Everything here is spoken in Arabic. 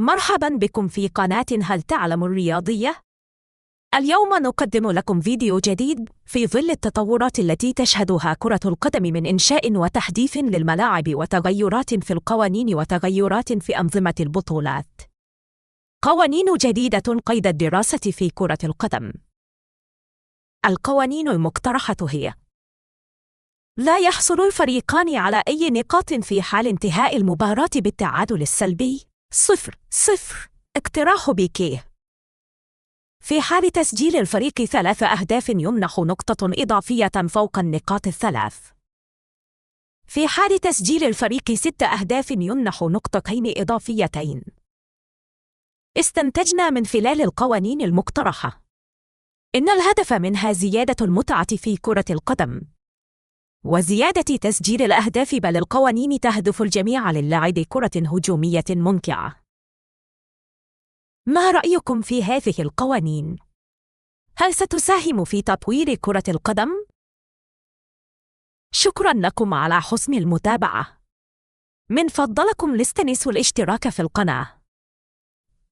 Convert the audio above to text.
مرحباً بكم في قناة هل تعلم الرياضية؟ اليوم نقدم لكم فيديو جديد في ظل التطورات التي تشهدها كرة القدم من إنشاء وتحديث للملاعب وتغيرات في القوانين وتغيرات في أنظمة البطولات. قوانين جديدة قيد الدراسة في كرة القدم. القوانين المقترحة هي: لا يحصل الفريقان على أي نقاط في حال انتهاء المباراة بالتعادل السلبي 0-0. اقتراح بيكيه: في حال تسجيل الفريق 3 أهداف يمنح نقطة إضافية فوق النقاط الثلاث. في حال تسجيل الفريق 6 أهداف يمنح نقطتين إضافيتين. استنتجنا من خلال القوانين المقترحة إن الهدف منها زيادة المتعة في كرة القدم وزيادة تسجيل الأهداف، بل القوانين تهدف الجميع للعب كرة هجومية ممتعة. ما رأيكم في هذه القوانين؟ هل ستساهم في تطوير كرة القدم؟ شكراً لكم على حسن المتابعة. من فضلكم لاستنسوا الاشتراك في القناة.